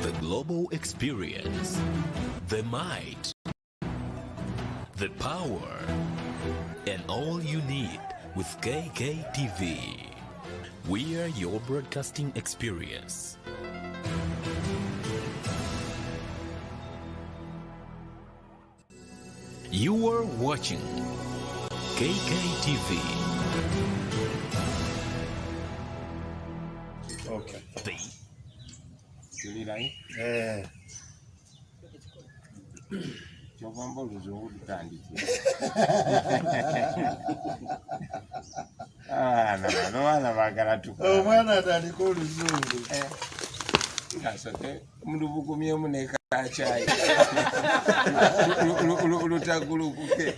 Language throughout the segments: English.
The global experience, the might, the power, and all you need with KKTV. We are your broadcasting experience. You are watching KKTV. Okay. Omwana atandika oluzungu. Mulubukumye muneka chai. Lutagulukuke.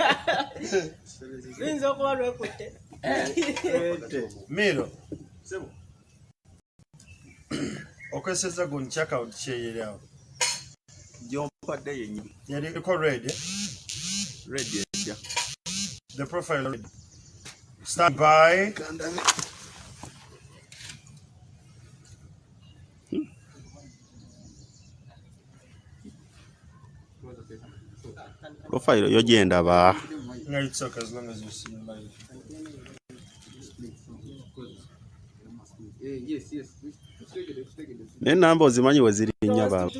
Linzo kwa lwekute. Miro. Sebo. Okweseza go nchaka odcheyere awo. Jompadde yenyi. Yali ko red. Red yeah. The profile red. Stand by. Profile yogenda ba. No, it's okay as long as you see live. Yes. Nenamba ozimanyi we ziri nnyo baba.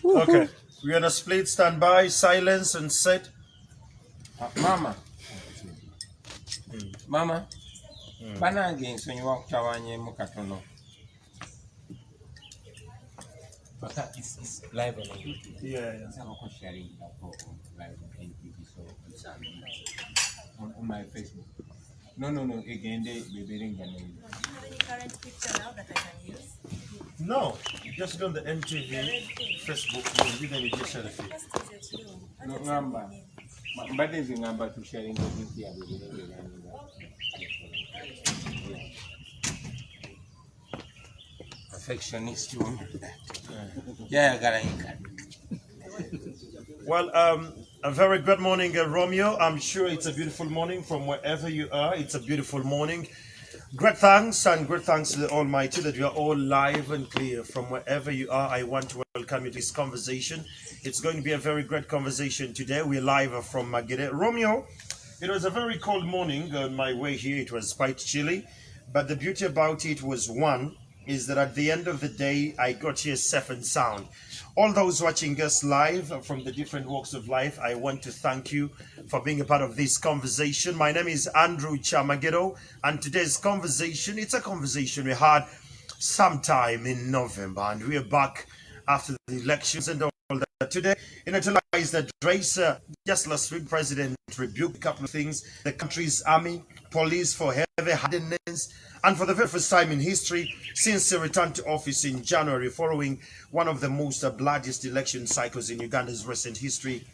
Okay. We're gonna split, stand by, silence and set. Mama. Banange nsonyiwa kutawanye mu katono. But it's live on YouTube. Yeah. I'm sharing live on YouTube, so on my Facebook. No. Again, they're bearing the name. Do you have any current picture now that I can use? No, just go on the NTV Facebook. You're gonna just share the feed. No number. But there's a number to sharing the video. Perfectionist you. Yeah, Well, a very good morning, Romeo. I'm sure it's a beautiful morning from wherever you are. It's a beautiful morning. Great thanks to the Almighty that you are all live and clear from wherever you are. I want to welcome you to this conversation. It's going to be a very great conversation today. We're live from Magere. Romeo, it was a very cold morning on my way here. It was quite chilly, but the beauty about it was is that at the end of the day, I got here safe and sound. All those watching us live from the different walks of life, I want to thank you for being a part of this conversation. My name is Andrew Chamagero, and today's conversation, it's a conversation we had sometime in November, and we are back after the elections and all that. Today, realize that race, just last week, President rebuked a couple of things. The country's army, police for heavy-handedness, and for the very first time in history, since he returned to office in January, following one of the most bloodiest election cycles in Uganda's recent history,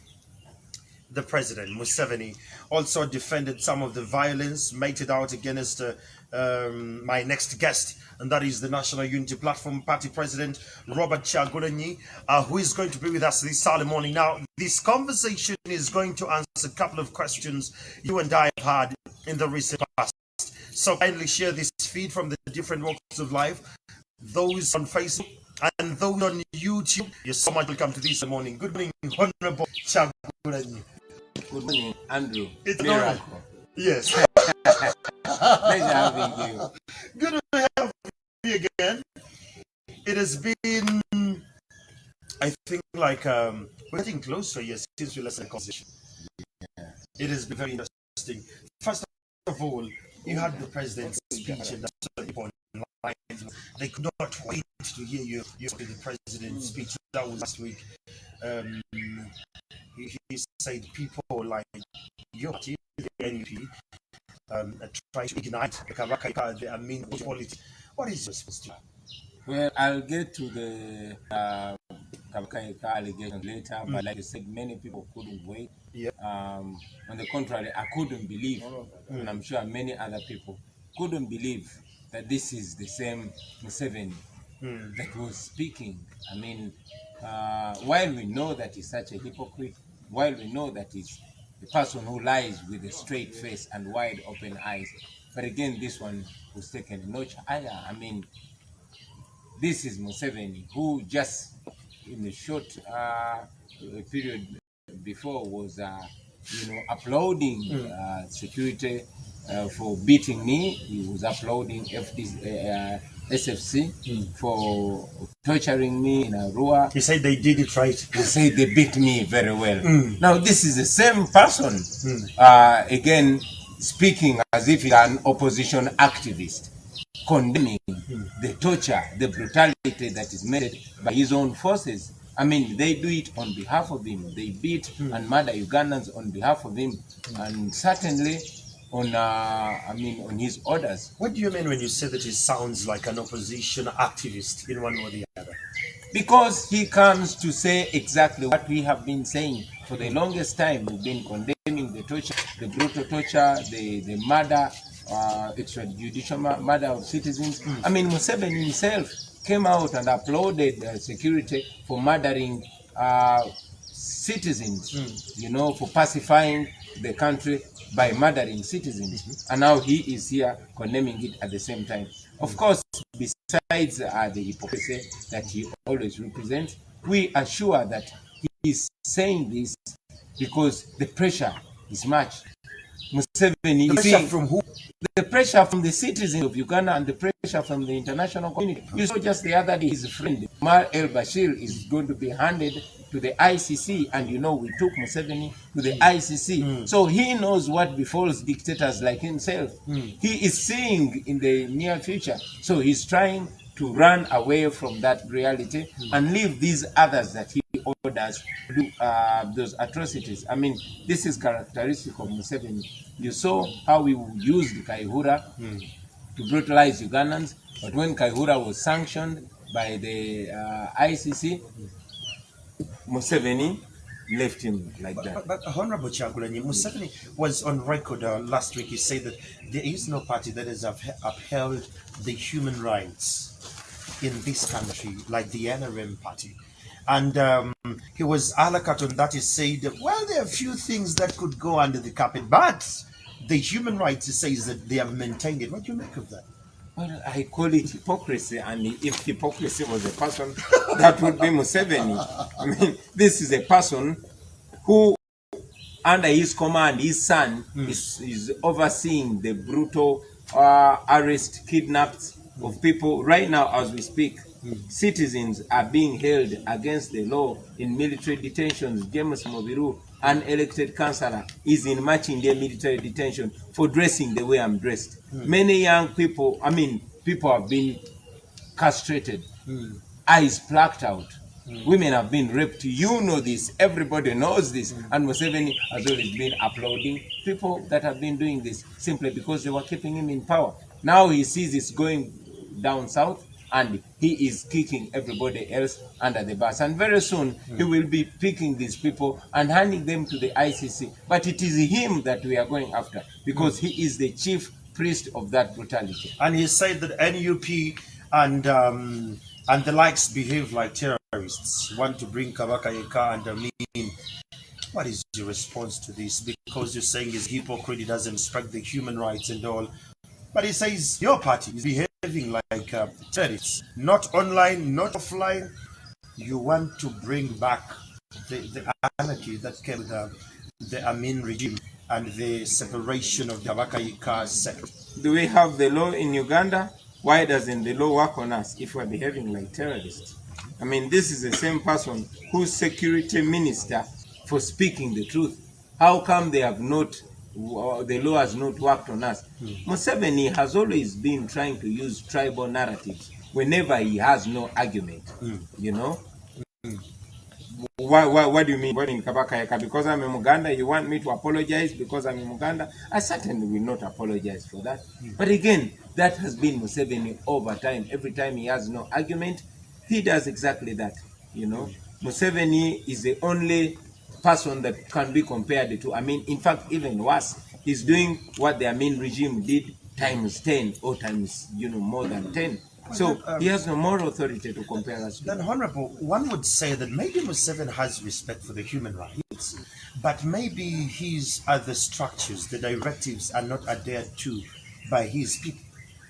the president, Museveni, also defended some of the violence meted out against my next guest, and that is the National Unity Platform Party President, Robert Kyagulanyi, who is going to be with us this early morning. Now, this conversation is going to answer a couple of questions you and I have had in the recent past. So kindly share this feed from the different walks of life, those on Facebook and those on YouTube. You're so much welcome to this morning. Good morning, Honorable Kyagulanyi. Good morning, Andrew. It's Miracle. Yes. Pleasure having you. Good to have you again. It has been, I think, like we're getting close to a year since we left the conversation. Yeah. It has been very interesting. First of all, you had the president's speech, and that's the point. They could not wait to hear you speak the president's speech. That was last week. He said people like your team, the NUP, try to ignite the main quality. What is your response to that? Well, I'll get to the Kabakaika allegation later, but like you said, many people couldn't wait. Yeah. On the contrary, I couldn't believe, and I'm sure many other people couldn't believe that this is the same Museveni that was speaking. I mean, while we know that he's such a hypocrite, while we know that he's the person who lies with a straight face and wide open eyes, but again, this one was taken a notch higher. I mean, this is Museveni, who just in a short period before was, uploading security for beating me. He was uploading SFC for torturing me in Arua. He said they did it right. They say they beat me very well. Now this is the same person, again, speaking as if he's an opposition activist, condemning the torture, the brutality that is made by his own forces. I mean, they do it on behalf of him. They beat and murder Ugandans on behalf of him, and certainly on his orders. What do you mean when you say that he sounds like an opposition activist in one or the other? Because he comes to say exactly what we have been saying for the longest time. We've been condemning the torture, the brutal torture, the murder, extrajudicial murder of citizens. I mean, Museveni himself came out and uploaded security for murdering citizens, for pacifying the country by murdering citizens. And now he is here condemning it at the same time. Of course, besides the hypocrisy that he always represents, we are sure that he is saying this because the pressure is much. Museveni The pressure from who? The pressure from the citizens of Uganda and the pressure from the international community. You saw just the other day his friend, Omar el-Bashir, is going to be handed to the ICC, and we took Museveni to the ICC. So he knows what befalls dictators like himself. He is seeing in the near future. So he's trying to run away from that reality and leave these others that he orders to do those atrocities. I mean, this is characteristic of Museveni. You saw how he used Kaihura to brutalize Ugandans, but when Kaihura was sanctioned by the ICC, Museveni left him like that. But Honorable Chagulanyi, Museveni was on record last week. He said that there is no party that has upheld the human rights in this country like the NRM party. And he was alakat on that. He said, well, there are a few things that could go under the carpet, but the human rights, he says that they have maintained it. What do you make of that? Well, I call it hypocrisy, and if hypocrisy was a person, that would be Museveni. I mean, this is a person who, under his command, his son is overseeing the brutal arrest, kidnapped of people. Right now, as we speak, citizens are being held against the law in military detentions. James Mobiru, an elected councillor, is in Machinde military detention for dressing the way I'm dressed. Many young people, people have been castrated, eyes plucked out. Women have been raped. You know this. Everybody knows this. And Museveni has always been applauding people that have been doing this simply because they were keeping him in power. Now he sees it's going down south, and he is kicking everybody else under the bus. And very soon, he will be picking these people and handing them to the ICC. But it is him that we are going after, because he is the chief priest of that brutality. And he said that NUP and the likes behave like terrorists, want to bring Kabaka Yeka and Amin. What is your response to this? Because you're saying he's hypocrite, he doesn't respect the human rights and all. But he says your party is behaving like terrorists, not online, not offline. You want to bring back the anarchy that came with the Amin regime and the separation of the Kabaka sect. Do we have the law in Uganda? Why doesn't the law work on us if we're behaving like terrorists? I mean, this is the same person who's security minister for speaking the truth. How come they have not, the law has not worked on us? Museveni has always been trying to use tribal narratives whenever he has no argument, What do you mean? What in Kabaka Yeka? Because I'm a Muganda, you want me to apologize because I'm a Muganda? I certainly will not apologize for that. But again, that has been Museveni over time. Every time he has no argument, he does exactly that. Museveni is the only person that can be compared to. In fact, even worse, he's doing what the Amin regime did times 10 or times, more than 10. So he has no moral authority to compare us to. Then, Honorable, one would say that maybe Museveni has respect for the human rights, but maybe his other structures, the directives, are not adhered to by his people.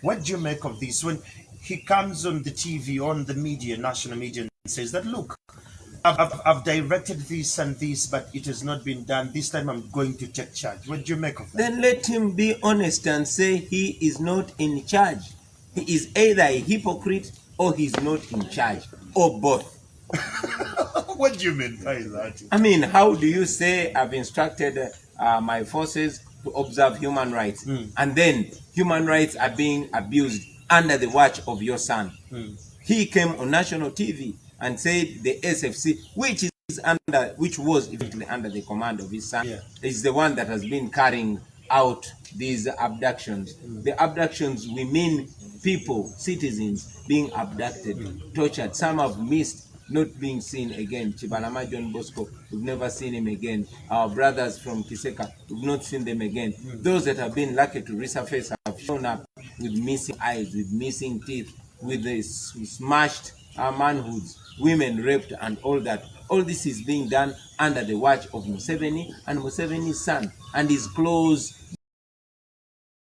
What do you make of this when he comes on the TV, on the media, national media, and says that, look, I've directed this and this, but it has not been done. This time I'm going to take charge. What do you make of that? Then let him be honest and say he is not in charge. He is either a hypocrite or he's not in charge, or both. What do you mean by that? I mean, how do you say I've instructed my forces to observe human rights, and then human rights are being abused under the watch of your son? He came on national TV and said the SFC, which was eventually under the command of his son, is the one that has been carrying out these abductions. The abductions, we mean people, citizens being abducted, tortured. Some have missed, not being seen again. Chibalama John Bosco, we've never seen him again. Our brothers from Kiseka, we've not seen them again. Those that have been lucky to resurface have shown up with missing eyes, with missing teeth, with the smashed manhoods, women raped and all that. All this is being done under the watch of Museveni and Museveni's son and his close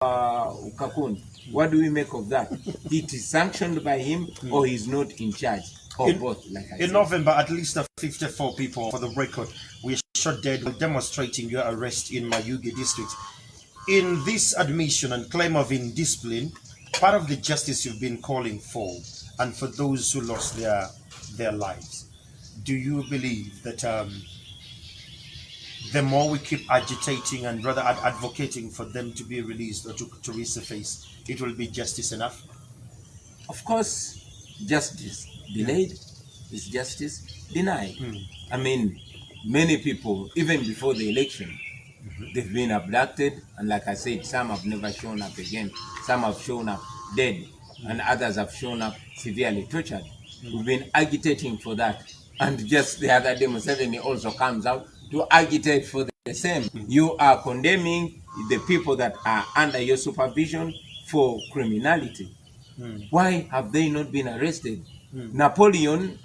Kakun. What do we make of that? It is sanctioned by him or he's not in charge, or both, like I said. In November, at least 54 people, for the record, were shot dead while demonstrating your arrest in Mayuge district. In this admission and claim of indiscipline, part of the justice you've been calling for, and for those who lost their lives, do you believe that the more we keep agitating and rather advocating for them to be released or to resurface, it will be justice enough? Of course, justice delayed is justice denied. I mean, many people, even before the election, they've been abducted, and like I said, some have never shown up again. Some have shown up dead, and others have shown up severely tortured. We've been agitating for that, and just the other day, Museveni also comes out to agitate for the same. You are condemning the people that are under your supervision for criminality. Why have they not been arrested? Napoleon,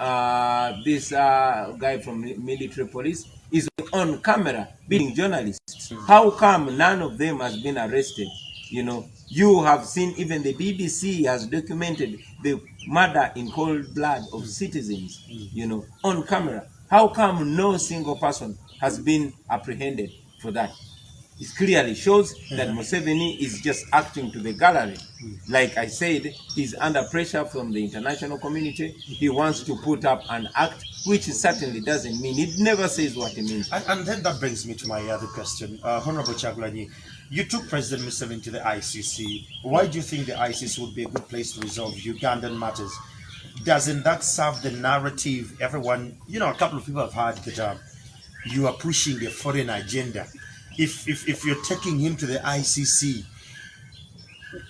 this guy from military police, is on camera beating journalists. How come none of them has been arrested? You know, you have seen even the BBC has documented the murder in cold blood of citizens, you know, on camera. How come no single person has been apprehended for that? It clearly shows that Museveni is just acting to the gallery. Like I said, he's under pressure from the international community. He wants to put up an act, which certainly doesn't mean. It never says what it means. And then that brings me to my other question. Honorable Chagulanyi, you took President Museveni to the ICC. Why do you think the ICC would be a good place to resolve Ugandan matters? Doesn't that serve the narrative? Everyone, you know, a couple of people have heard that you are pushing a foreign agenda. If you're taking him to the ICC,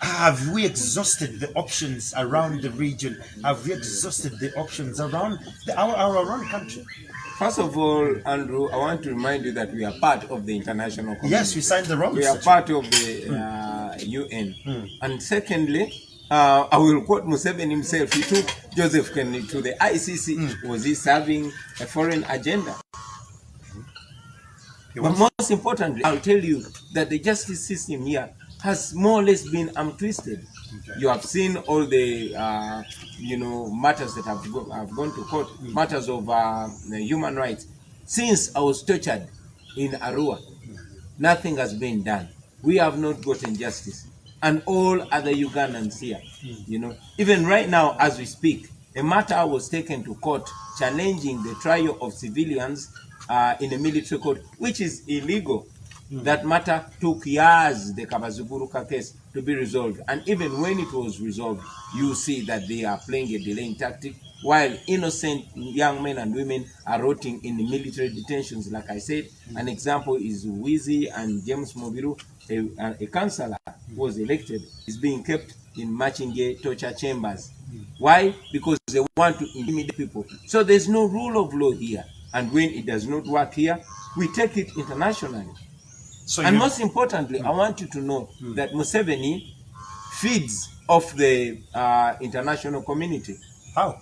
have we exhausted the options around the region? Have we exhausted the options around our own country? First of all, Andrew, I want to remind you that we are part of the international community. Yes, we signed the wrong. We are part of the UN. And secondly, I will quote Museveni himself. He took Joseph Kennedy to the ICC. Was he serving a foreign agenda? But most importantly, I'll tell you that the justice system here has more or less been twisted. You have seen all the, matters that have gone to court, matters of human rights. Since I was tortured in Arua, nothing has been done. We have not gotten justice. And all other Ugandans here, you know, even right now as we speak, a matter was taken to court challenging the trial of civilians in a military court, which is illegal. That matter took years, the Kabazuguruka case, to be resolved. And even when it was resolved, you see that they are playing a delaying tactic, while innocent young men and women are rotting in military detentions. Like I said, an example is Wizi and James Mobiru, a councillor who was elected, is being kept in Machinge torture chambers. Why? Because they want to intimidate people. So there's no rule of law here. And when it does not work here, we take it internationally. So and most importantly, I want you to know that Museveni feeds off the international community. How?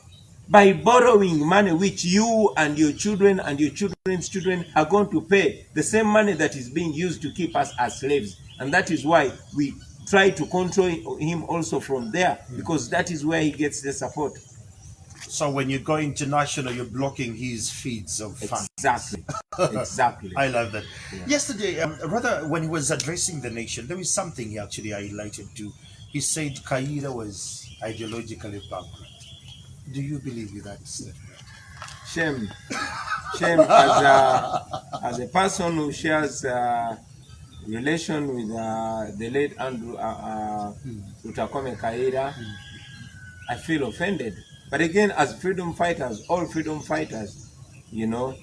By borrowing money which you and your children and your children's children are going to pay, the same money that is being used to keep us as slaves. And that is why we try to control him also from there, because that is where he gets the support. So when you go international, you're blocking his feeds of fun. Exactly. Exactly. I love that. Yesterday, rather, when he was addressing the nation, there was something he actually highlighted too. He said Kaira was ideologically bankrupt. Do you believe with that statement? Shame. Shame as a person who shares relation with the late Andrew Utakome Kaira, I feel offended. But again, as freedom fighters, all freedom fighters, you know,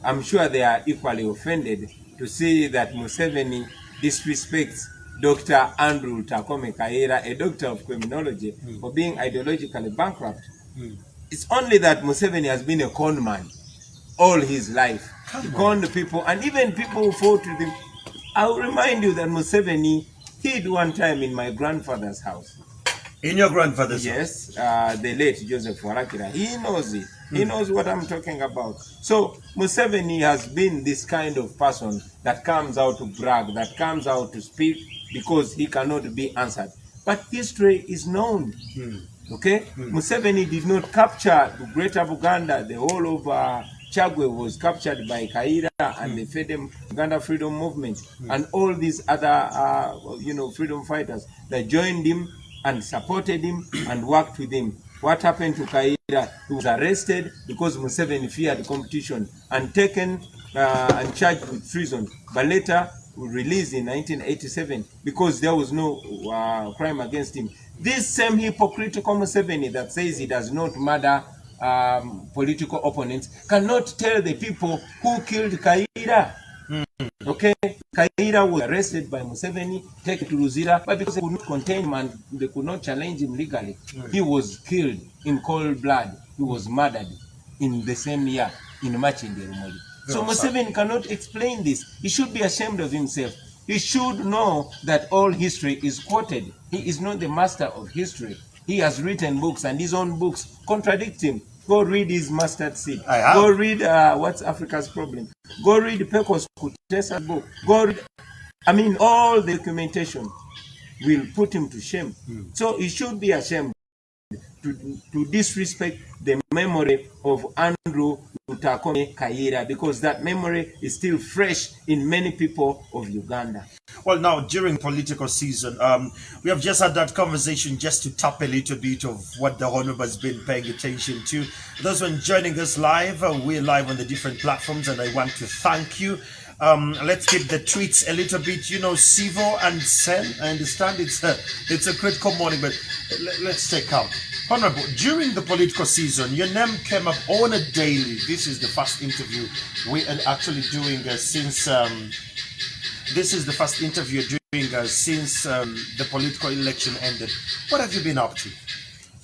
I'm sure they are equally offended to see that Museveni disrespects Dr. Andrew Utakome Kaira, a doctor of criminology, for being ideologically bankrupt. It's only that Museveni has been a con man all his life. He conned people, and even people who fought with him. I'll remind you that Museveni hid one time in my grandfather's house. In your grandfather's house? Yes, the late Joseph Warakira. He knows it. He knows what I'm talking about. So Museveni has been this kind of person that comes out to brag, that comes out to speak because he cannot be answered. But history is known. Okay? Museveni did not capture the greater Uganda. The whole of Chagwe was captured by Kaira and the Uganda Freedom Movement and all these other, freedom fighters that joined him and supported him and worked with him. What happened to Kaira? He was arrested because Museveni feared competition and taken and charged with treason, but later released in 1987 because there was no crime against him. This same hypocritical Museveni that says he does not murder political opponents cannot tell the people who killed Kaira. Okay, Kaira was arrested by Museveni, taken to Luzira, but because they could not contain him and they could not challenge him legally, he was killed in cold blood. He was murdered in the same year in Machinde Rumoli. So Museveni cannot explain this. He should be ashamed of himself. He should know that all history is quoted. He is not the master of history. He has written books, and his own books contradict him. Go read his Mustard Seed. Go read What's Africa's Problem. Go read Pecos Kutesa's book. Go read, all the documentation will put him to shame. So he should be ashamed to disrespect the memory of Andrew Utakome Kaira, because that memory is still fresh in many people of Uganda. Well, now, during political season, we have just had that conversation just to tap a little bit of what the Honorable has been paying attention to. Those who are joining us live, we're live on the different platforms, and I want to thank you. Let's keep the tweets a little bit, Sivo and Sen. I understand it's a critical morning, but let's stay calm. Honorable, during the political season, your name came up on a daily. This is the first interview we are actually doing since this is the first interview doing since the political election ended. What have you been up to?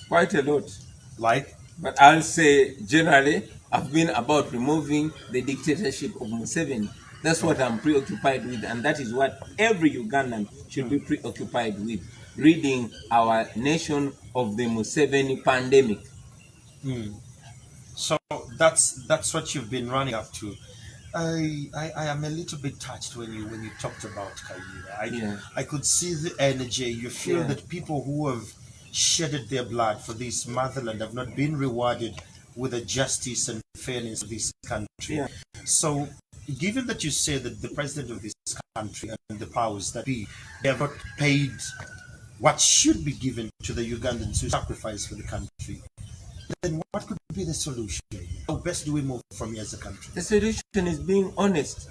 Quite a lot. Like? But I'll say generally, I've been about removing the dictatorship of Museveni. That's what I'm preoccupied with, and that is what every Ugandan should be preoccupied with. Reading our nation of the Museveni pandemic. So that's what you've been running up to. I am a little bit touched when you talked about Kaira. I could see the energy. You feel that people who have shedded their blood for this motherland have not been rewarded with the justice and fairness of this country. So, given that you say that the president of this country and the powers that be, they have not paid what should be given to the Ugandans who sacrifice for the country, then what could be the solution? How best do we move from here as a country? The solution is being honest,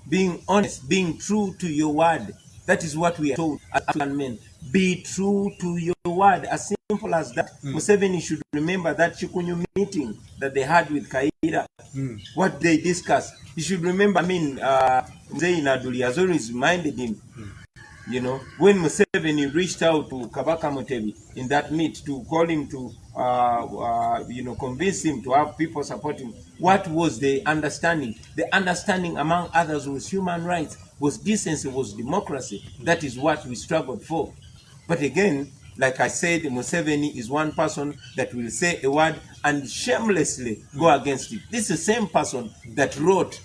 being true to your word. That is what we are told as African men. Be true to your word. As simple as that. Museveni should remember that Chikunyu meeting that they had with Kaira. What they discussed. He should remember, Mzee Naduli has always reminded him, when Museveni reached out to Kabaka Mutebi in that meet to call him to, convince him to have people support him, what was the understanding? The understanding, among others, was human rights, was decency, was democracy. That is what we struggled for. But again, like I said, Museveni is one person that will say a word and shamelessly go against it. This is the same person that wrote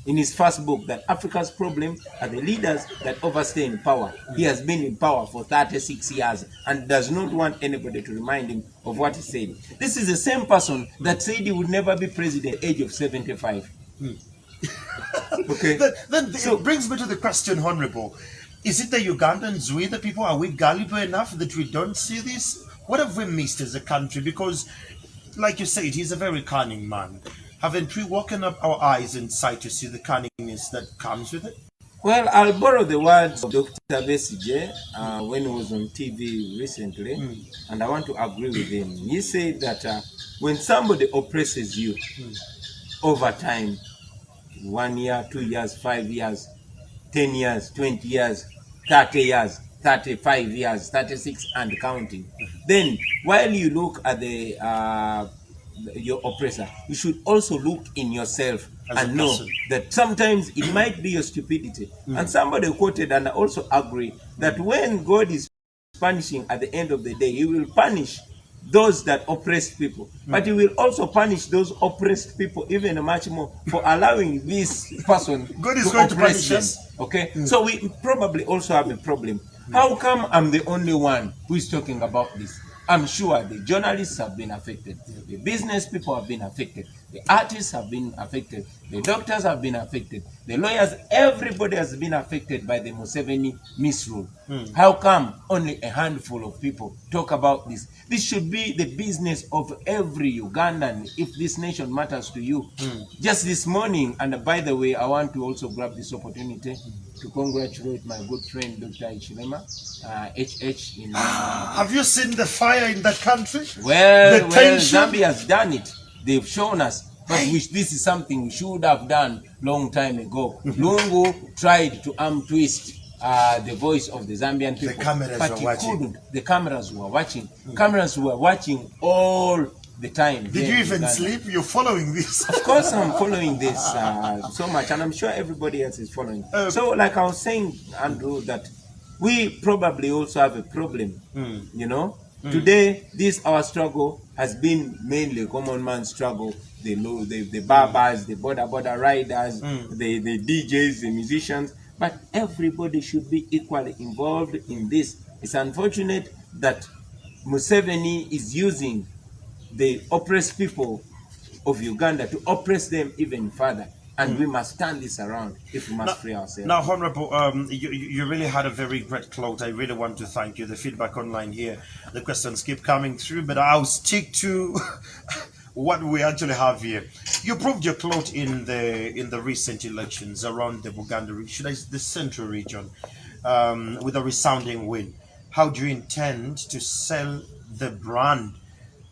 in his first book that Africa's problem are the leaders that overstay in power. He has been in power for 36 years and does not want anybody to remind him of what he said. This is the same person that said he would never be president at the age of 75. Okay. Then it brings me to the question, Honorable. Is it the Ugandans, we the people, are we gullible enough that we don't see this? What have we missed as a country? Because, like you said, he's a very cunning man. Haven't we woken up our eyes inside to see the cunningness that comes with it? Well, I'll borrow the words of Dr. Besigye when he was on TV recently, and I want to agree with him. He said that when somebody oppresses you over time, 1 year, 2 years, 5 years, 10 years, 20 years, 30 years, 35 years, 36 and counting, then while you look at your oppressor, you should also look in yourself and know that sometimes it might be your stupidity. And somebody quoted, and I also agree, that when God is punishing at the end of the day, he will punish those that oppress people, but he will also punish those oppressed people even much more for allowing this person God is to going to oppress punish them. us. Okay, so we probably also have a problem. How come I'm the only one who is talking about this? I'm sure the journalists have been affected, the business people have been affected, the artists have been affected, the doctors have been affected, the lawyers, everybody has been affected by the Museveni misrule. How come only a handful of people talk about this? This should be the business of every Ugandan if this nation matters to you. Just this morning, and by the way, I want to also grab this opportunity to congratulate my good friend Dr. Ichilema, HH in Have you seen the fire in that country? well, The tension? Zambia has done it. They've shown us. But this is something we should have done long time ago. Lungu tried to arm twist the voice of the Zambian people. The cameras but were he watching. couldn't. The cameras were watching. Cameras were watching all the time. Did you even sleep? You're following this. Of course, I'm following this so much, and I'm sure everybody else is following. So, like I was saying, Andrew, that we probably also have a problem. You know, today, our struggle has been mainly a common man's struggle. The barbers, the border riders, the DJs, the musicians, but everybody should be equally involved in this. It's unfortunate that Museveni is using the oppressed people of Uganda to oppress them even further. And we must turn this around if we must free ourselves. Now, Honorable, you really had a very great clout. I really want to thank you. The feedback online here, the questions keep coming through, but I'll stick to what we actually have here. You proved your clout in the recent elections around the Buganda region, the central region, with a resounding win. How do you intend to sell the brand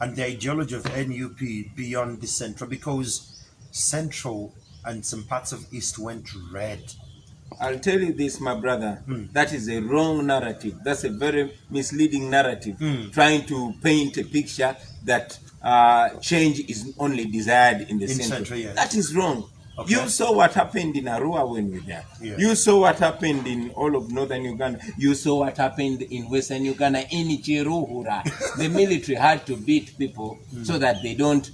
and the ideology of NUP beyond the central? Because central and some parts of east went red. I'll tell you this, my brother. That is a wrong narrative. That's a very misleading narrative. Trying to paint a picture that change is only desired in the central. Yes. That is wrong. Okay. You saw what happened in Arua when we were there. Yeah. You saw what happened in all of northern Uganda. You saw what happened in western Uganda. In Chiruhura, the military had to beat people so that they don't,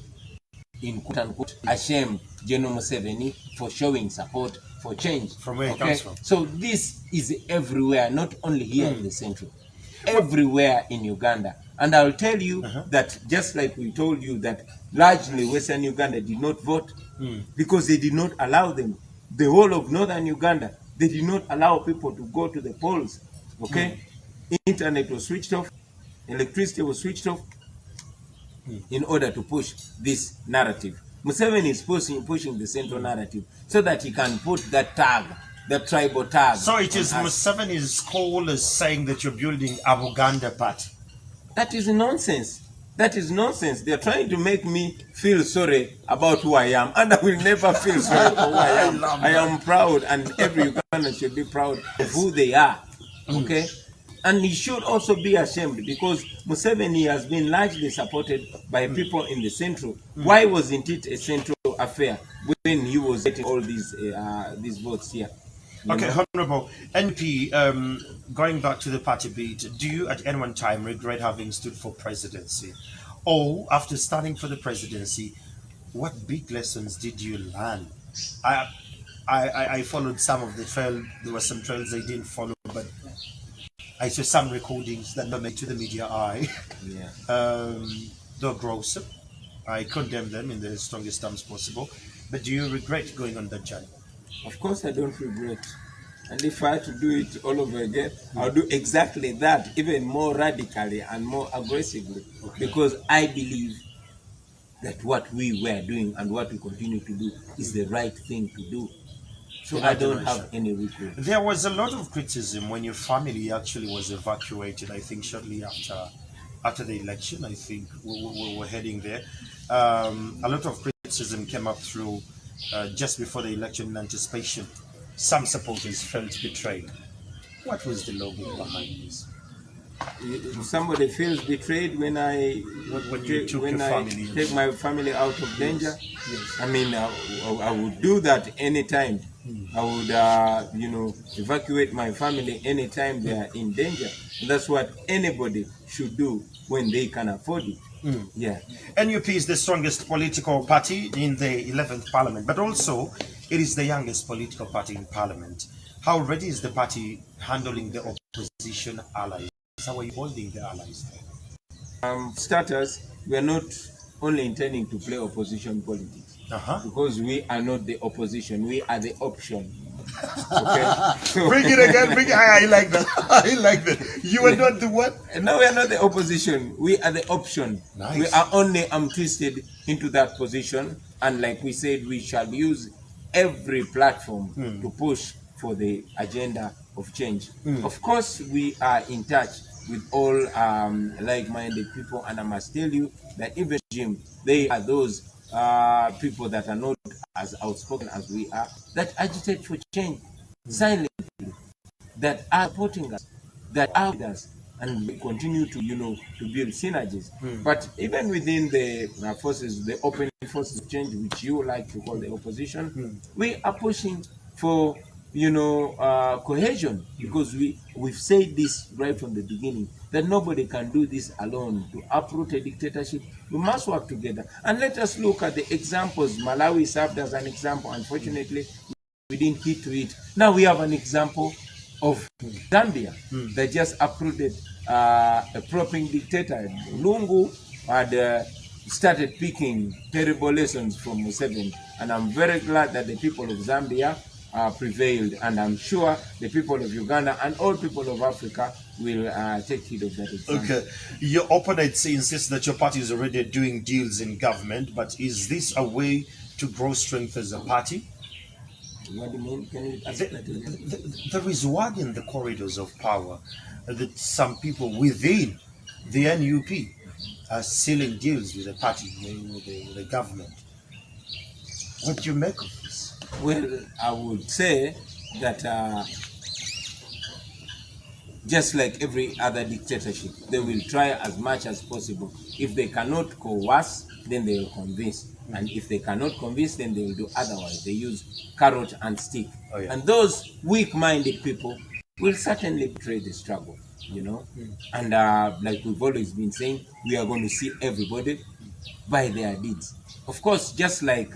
in quote unquote, ashame General Museveni for showing support for change. From where it comes from. So this is everywhere, not only here in the central, everywhere in Uganda. And I'll tell you that just like we told you that largely Western Uganda did not vote because they did not allow them. The whole of Northern Uganda, they did not allow people to go to the polls. Okay? Internet was switched off, electricity was switched off in order to push this narrative. Museveni is pushing the central narrative so that he can put that tag, that tribal tag. So it is on us. Museveni's call is saying that you're building a Buganda party. That is nonsense. That is nonsense. They're trying to make me feel sorry about who I am, and I will never feel sorry for who I am. I am proud, and every Ugandan should be proud of who they are. Okay? And he should also be ashamed because Museveni has been largely supported by people in the central. Why wasn't it a central affair when he was getting all these votes here? Okay, Honorable NP, going back to the party beat, do you at any one time regret having stood for presidency? Or after standing for the presidency, what big lessons did you learn? I followed some of the trail. There were some trails I didn't follow, but I saw some recordings that were made to the media eye. Yeah. They're gruesome. I condemn them in the strongest terms possible. But do you regret going on that journey? Of course, I don't regret. And if I had to do it all over again, I'll do exactly that, even more radically and more aggressively, because I believe that what we were doing and what we continue to do is the right thing to do. So In I that don't direction. have any regret. There was a lot of criticism when your family actually was evacuated. I think shortly after the election. I think we were heading there. A lot of criticism came up through just before the election in anticipation. Some supporters felt betrayed. What was the logic behind this? Somebody feels betrayed when When you took your family take my family out of danger. Yes. I mean, I would do that anytime. I would, evacuate my family anytime they are in danger. And that's what anybody should do when they can afford it. Yeah. NUP is the strongest political party in the 11th parliament, but also it is the youngest political party in parliament. How ready is the party handling the opposition allies? How are you holding the allies there? Starters, we are not only intending to play opposition politics, because we are not the opposition, we are the option. Okay? So, Bring it again, bring it. I like that. I like that. You are not the what? no, we are not the opposition, we are the option. Nice. We are only twisted into that position, and like we said, we shall use every platform to push for the agenda of change. Of course, we are in touch with all like-minded people, and I must tell you that even Jim, they are those people that are not as outspoken as we are, that agitate for change silently, that are supporting us, that are with us, and we continue to to build synergies. But even within the forces, the open forces of change, which you like to call the opposition, we are pushing for cohesion, because we've said this right from the beginning, that nobody can do this alone. To uproot a dictatorship, we must work together. And let us look at the examples. Malawi served as an example. Unfortunately, we didn't hit to it. Now we have an example of Zambia that just uprooted a propping dictator. Lungu had started picking terrible lessons from Museveni, and I'm very glad that the people of Zambia prevailed, and I'm sure the people of Uganda and all people of Africa will take heed of that example. Okay. Your opponents insist that your party is already doing deals in government, but is this a way to grow strength as a party? What do you mean? Can you ask that again? There is word in the corridors of power that some people within the NUP are sealing deals with the party, with the government. What do you make of this? Well, I would say that just like every other dictatorship, they will try as much as possible. If they cannot coerce, then they will convince. And if they cannot convince, then they will do otherwise. They use carrot and stick. Oh, yeah. And those weak-minded people will certainly betray the struggle, And like we've always been saying, we are going to see everybody by their deeds. Of course, just like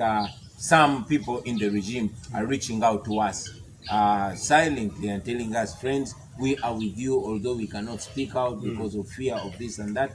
some people in the regime are reaching out to us silently and telling us, friends, we are with you, although we cannot speak out because of fear of this and that.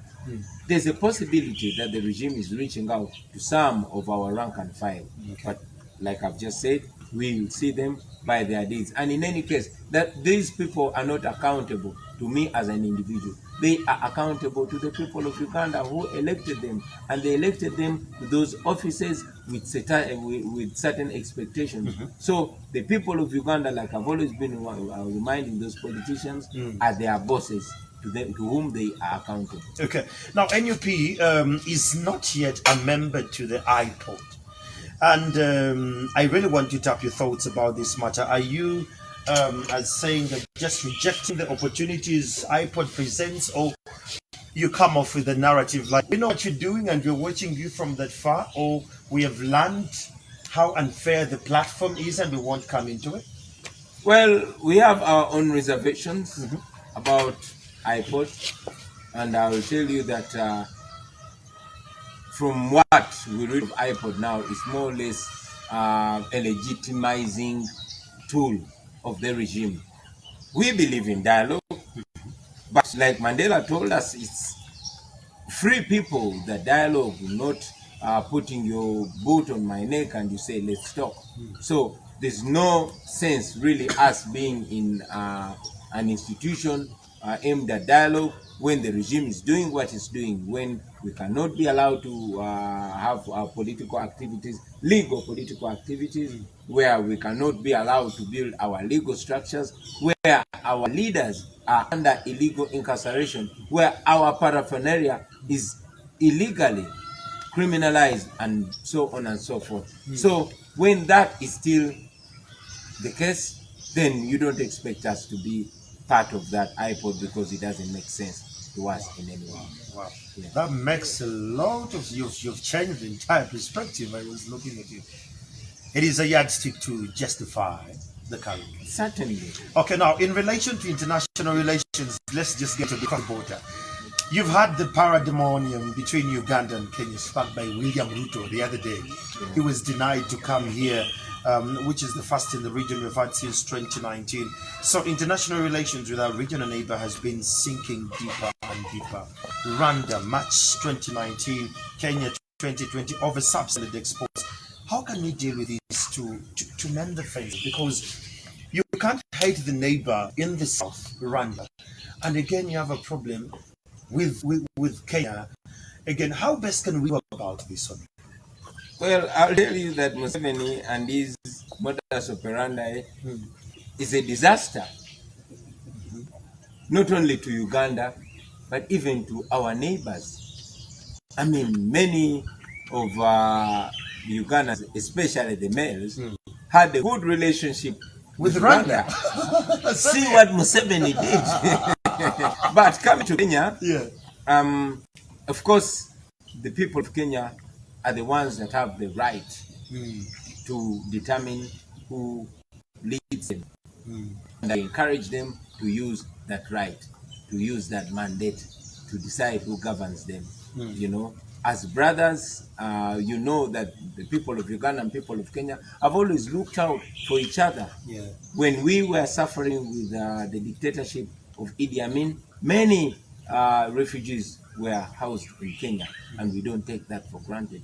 There's a possibility that the regime is reaching out to some of our rank and file. But like I've just said, we will see them by their deeds. And in any case, that these people are not accountable to me as an individual. They are accountable to the people of Uganda who elected them, and they elected them to those offices with certain expectations. So the people of Uganda, like I've always been reminding those politicians, are their bosses, to whom they are accountable. Okay. Now, NUP is not yet a member to the iPod. And I really want you to have your thoughts about this matter. Are you as saying that just rejecting the opportunities iPod presents, or you come off with a narrative like, we know what you're doing and we're watching you from that far, or we have learned how unfair the platform is and we won't come into it? Well, we have our own reservations about iPod, and I will tell you that from what we read of iPod now, it's more or less a legitimizing tool of the regime. We believe in dialogue, but like Mandela told us, it's free people, the dialogue, not putting your boot on my neck and you say, let's talk. So there's no sense really us being in an institution aimed at dialogue when the regime is doing what it's doing, when we cannot be allowed to have political activities, legal political activities, where we cannot be allowed to build our legal structures, where our leaders are under illegal incarceration, where our paraphernalia is illegally criminalized, and so on and so forth. So when that is still the case, then you don't expect us to be part of that iPod, because it doesn't make sense to us in any way. Wow. Yeah. That makes a lot of you've changed the entire perspective. I was looking at you. It is a yardstick to justify the current. Certainly. Okay, now in relation to international relations, let's just get to the cross border. You've had the pandemonium between Uganda and Kenya sparked by William Ruto the other day. He was denied to come here, which is the first in the region we've had since 2019. So international relations with our regional neighbor has been sinking deeper and deeper. Rwanda, March 2019, Kenya 2020, over substandard exports. How can we deal with this to mend the fence? Because you can't hate the neighbor in the south, Rwanda, and again you have a problem with Kenya. Again, how best can we go about this one? Well, I'll tell you that Museveni and his modus operandi is a disaster, not only to Uganda, but even to our neighbors. I mean, many of Ugandans, especially the males, had a good relationship With Rwanda. See what Museveni did. But coming to Kenya, Yeah. of course, the people of Kenya are the ones that have the right to determine who leads them. And I encourage them to use that right, to use that mandate, to decide who governs them. You know, as brothers, you know that the people of Uganda and people of Kenya have always looked out for each other. Yeah. When we were suffering with the dictatorship of Idi Amin, many refugees were housed in Kenya, and we don't take that for granted.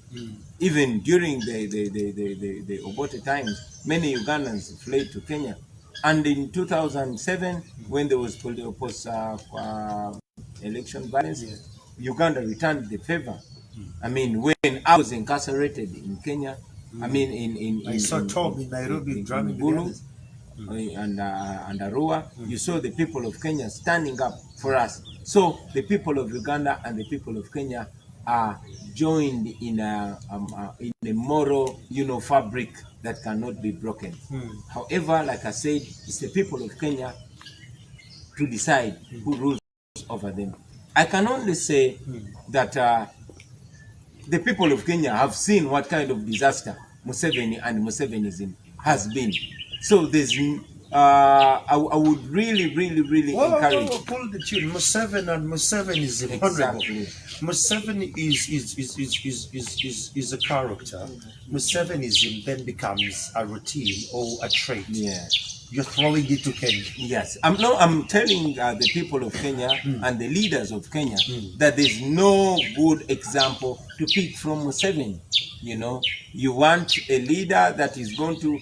Even during the Obote times, many Ugandans fled to Kenya. And in 2007, when there was post-election violence, Uganda returned the favor. I mean, when I was incarcerated in Kenya, I mean, I saw Tom in Nairobi drumming Bulu, together. and Arua, you saw the people of Kenya standing up for us. So the people of Uganda and the people of Kenya are joined in a moral, fabric that cannot be broken. However, like I said, it's the people of Kenya to decide who rules over them. I can only say that the people of Kenya have seen what kind of disaster Museveni and Musevenism has been. So there's, I would really encourage. Pull the tune. Museveni and Musevenism. Honorable. Exactly. Museveni is a character. Musevenism then becomes a routine or a trait. Yeah. You're throwing it to Kenya. Yes, I'm telling the people of Kenya and the leaders of Kenya that there's no good example to pick from Museveni. You want a leader that is going to,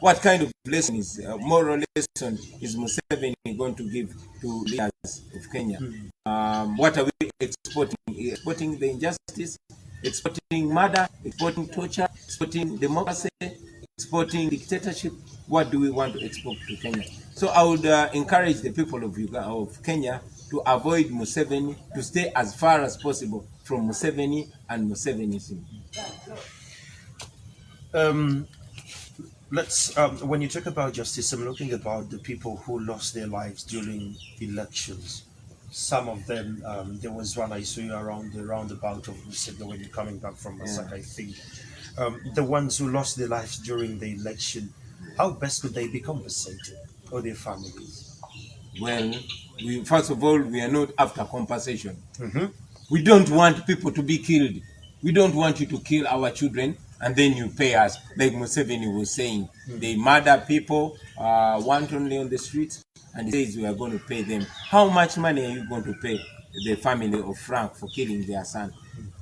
what kind of lesson is, moral lesson is Museveni going to give to leaders of Kenya? What are we exporting? Exporting the injustice, exporting murder, exporting torture, exporting democracy, exporting dictatorship. What do we want to export to Kenya? So I would encourage the people of Kenya to avoid Museveni, to stay as far as possible from Museveni and Musevenism. Let's when you talk about justice, I'm looking about the people who lost their lives during elections. Some of them, there was one I saw you around the roundabout of Museveni when you're coming back from Masaka, I think. The ones who lost their lives during the election, how best could they be compensated, or their families? Well, first of all, we are not after compensation. We don't want people to be killed. We don't want you to kill our children, and then you pay us. Like Museveni was saying, they murder people wantonly on the streets, and he says we are going to pay them. How much money are you going to pay the family of Frank for killing their son?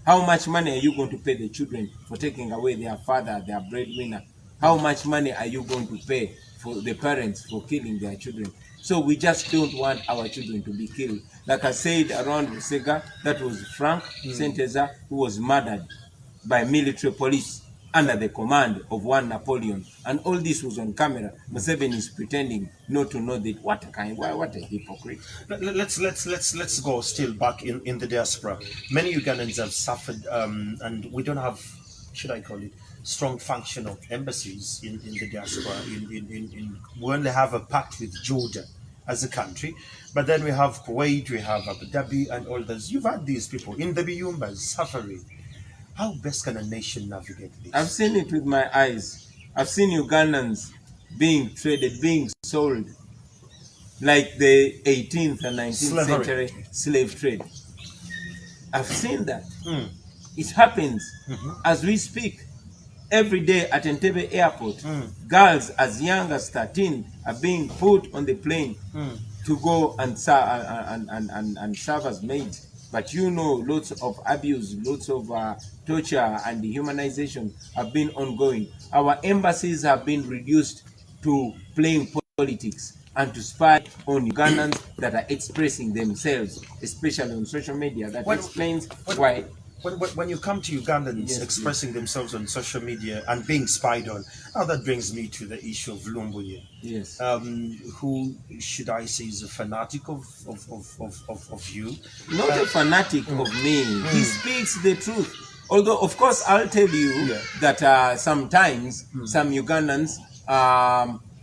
How much money are you going to pay the children for taking away their father, their breadwinner? How much money are you going to pay for the parents for killing their children? So we just don't want our children to be killed. Like I said around Rusega, that was Frank Senteza, who was murdered by military police under the command of one Napoleon. And all this was on camera. Museveni is pretending not to know that. What a hypocrite. Let's go still back in the diaspora. Many Ugandans have suffered, and we don't have, should I call it, strong functional embassies in the diaspora. We only have a pact with Jordan as a country, but then we have Kuwait, we have Abu Dhabi, and all those. You've had these people in the Biyumbas suffering. How best can a nation navigate this? I've seen it with my eyes. I've seen Ugandans being traded, being sold, like the 18th and 19th century slave trade. I've seen that. It happens as we speak. Every day at Entebbe airport, girls as young as 13 are being put on the plane to go and serve as maids. But you know, lots of abuse, lots of torture and dehumanization have been ongoing. Our embassies have been reduced to playing politics and to spy on Ugandans that are expressing themselves, especially on social media. That explains why. When you come to Ugandans expressing themselves on social media and being spied on, now that brings me to the issue of Lumbuye. Yes. Who should I say is a fanatic of you? Not a fanatic of me. He speaks the truth. Although, of course, I'll tell you that sometimes some Ugandans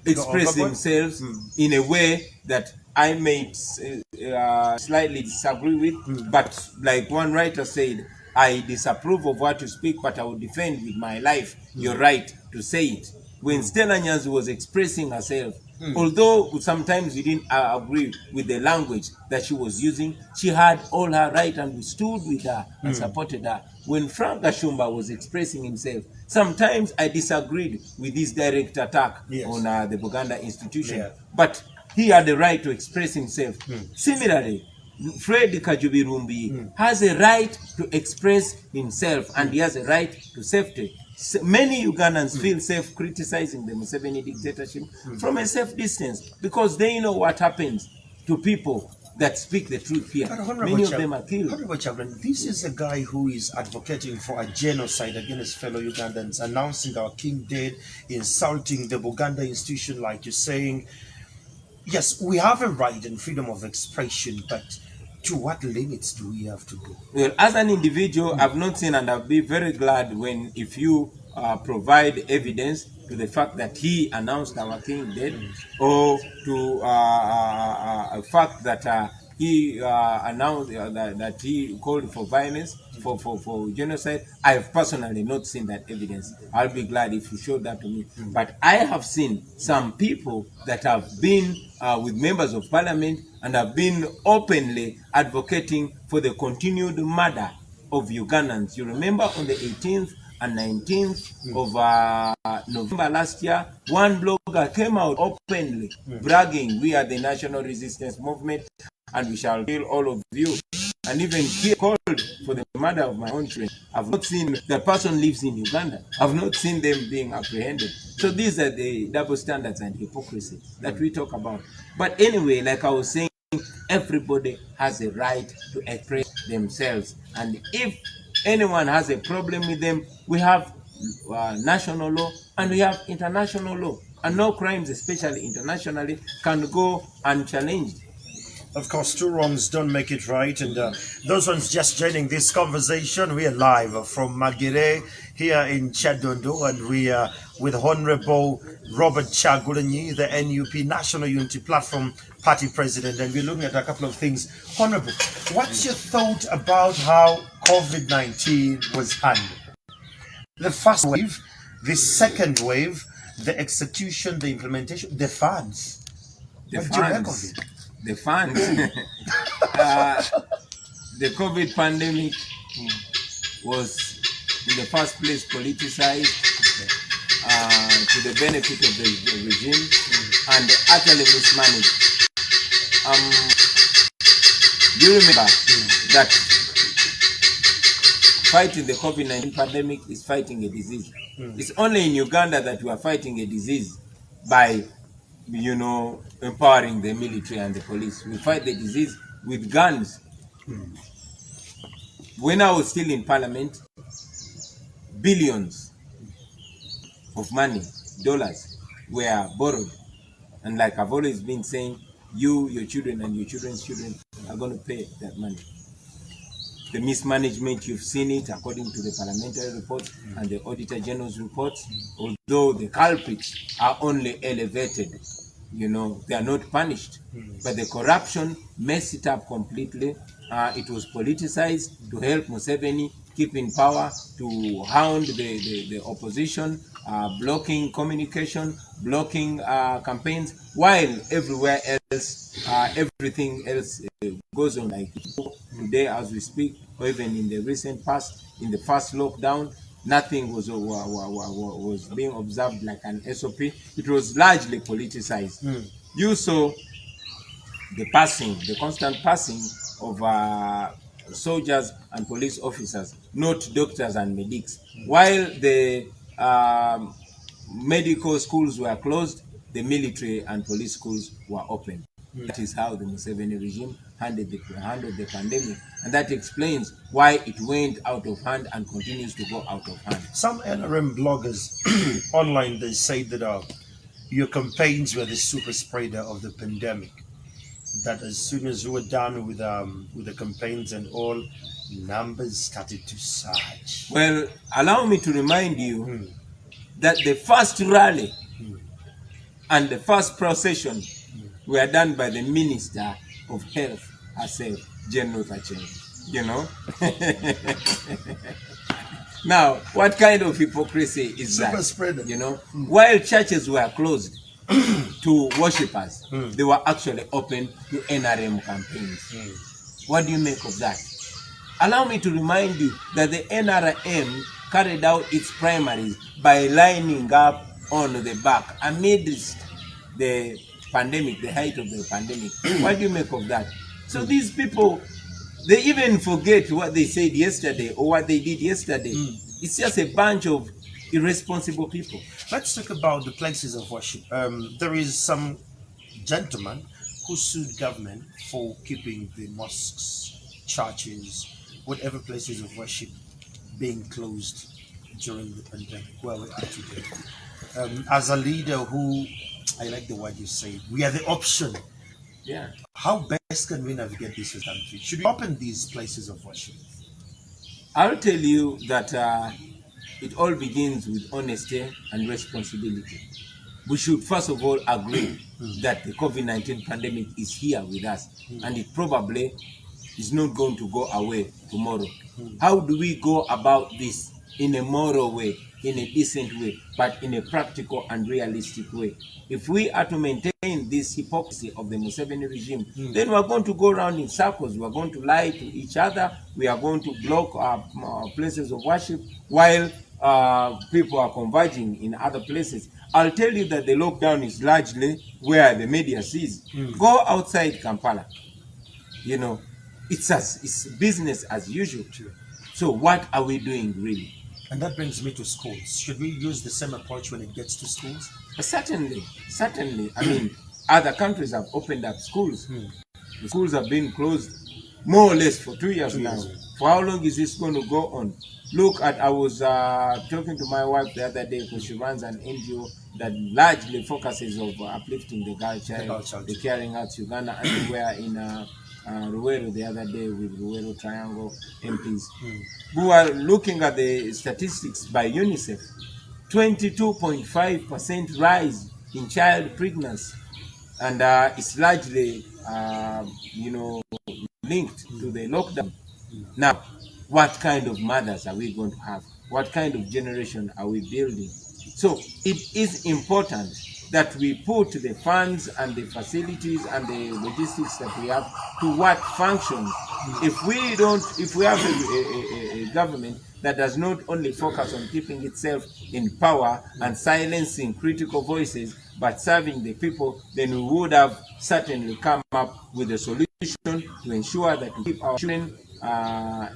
express themselves in a way that I may slightly disagree with. But like one writer said, I disapprove of what you speak, but I will defend with my life your right to say it. When Stella Nyanzi was expressing herself, although sometimes we didn't agree with the language that she was using, she had all her right and we stood with her and supported her. When Frank Gashumba was expressing himself, sometimes I disagreed with this direct attack on the Buganda institution. But he had the right to express himself. Similarly, Fred Kajubirumbi has a right to express himself and he has a right to safety. Many Ugandans feel safe criticizing the Museveni dictatorship from a safe distance because they know what happens to people that speak the truth here. Many of them are killed. This is a guy who is advocating for a genocide against fellow Ugandans, announcing our king dead, insulting the Buganda institution, like you're saying. Yes, we have a right and freedom of expression, but to what limits do we have to go? Well, as an individual, I've not seen, and I'll be very glad if you provide evidence to the fact that he announced our king dead, or to a fact that he announced that he called for violence, for genocide. I have personally not seen that evidence. I'll be glad if you show that to me. But I have seen some people that have been with members of parliament and have been openly advocating for the continued murder of Ugandans. You remember on the 18th and 19th of November last year, one blogger came out openly bragging, "We are the National Resistance Movement and we shall kill all of you." And even he called for the murder of my own children. I've not seen the person lives in Uganda. I've not seen them being apprehended. So these are the double standards and hypocrisy that we talk about. But anyway, like I was saying, everybody has a right to express themselves. And if anyone has a problem with them, we have national law and we have international law. And no crimes, especially internationally, can go unchallenged. Of course, two wrongs don't make it right. And those ones just joining this conversation, we are live from Magere here in Chadondo, and we are with Honorable Robert Chagulanyi, the NUP National Unity Platform Party President, and we're looking at a couple of things. Honorable, what's your thought about how COVID-19 was handled? The first wave, the second wave, the execution, the implementation, the funds. The funds. The COVID pandemic was in the first place politicized to the benefit of the regime and utterly mismanaged. You remember that fighting the COVID-19 pandemic is fighting a disease. It's only in Uganda that we are fighting a disease by, empowering the military and the police. We fight the disease with guns. When I was still in parliament, billions of money, dollars, were borrowed. And like I've always been saying, you, your children, and your children's children are going to pay that money. The mismanagement, you've seen it according to the parliamentary reports and the Auditor General's reports, although the culprits are only elevated, they are not punished. But the corruption messed it up completely. It was politicized to help Museveni keep in power, to hound the opposition, blocking communication, blocking campaigns, while everywhere else, everything else goes on like today as we speak, or even in the recent past, in the first lockdown, nothing was being observed like an SOP. It was largely politicized. You saw the constant passing of soldiers and police officers, not doctors and medics. While the medical schools were closed, the military and police schools were open. That is how the Museveni regime handled the pandemic, and that explains why it went out of hand and continues to go out of hand. Some NRM bloggers online, they say that your campaigns were the super spreader of the pandemic. That as soon as you were done with the campaigns and all, numbers started to surge. Well, allow me to remind you that the first rally and the first procession were done by the Minister of Health herself, General Thatcher. Now, what kind of hypocrisy is Super that? spreader. While churches were closed to worshippers, they were actually open to NRM campaigns. What do you make of that? Allow me to remind you that the NRM carried out its primaries by lining up on the back amidst the pandemic, the height of the pandemic. What do you make of that? So these people, they even forget what they said yesterday or what they did yesterday. It's just a bunch of irresponsible people. Let's talk about the places of worship. There is some gentleman who sued government for keeping the mosques, churches, whatever places of worship being closed during the pandemic, where we are today. As a leader who, I like the word you say, we are the option. Yeah. How best can we navigate this country? Should we open these places of worship? I'll tell you that it all begins with honesty and responsibility. We should first of all agree that the COVID-19 pandemic is here with us, and it probably is not going to go away tomorrow. How do we go about this in a moral way, in a decent way, but in a practical and realistic way? If we are to maintain this hypocrisy of the Museveni regime, then we are going to go around in circles. We are going to lie to each other. We are going to block our places of worship while people are converging in other places. I'll tell you that the lockdown is largely where the media sees. Go outside Kampala. It's business as usual. So what are we doing really? And that brings me to schools. Should we use the same approach when it gets to schools? Certainly. I mean, other countries have opened up schools. The schools have been closed more or less for 2 years now. For how long is this going to go on? Look at, I was talking to my wife the other day because she runs an NGO that largely focuses on uplifting the girl child, the Caring Arts Uganda, and we were in Ruwero the other day with Ruwero Triangle MPs. We were looking at the statistics by UNICEF. 22.5% rise in child pregnancy, and it's largely linked to the lockdown. Now, what kind of mothers are we going to have? What kind of generation are we building? So it is important that we put the funds and the facilities and the logistics that we have to what functions. If we have a government that does not only focus on keeping itself in power and silencing critical voices, but serving the people, then we would have certainly come up with a solution to ensure that we keep our children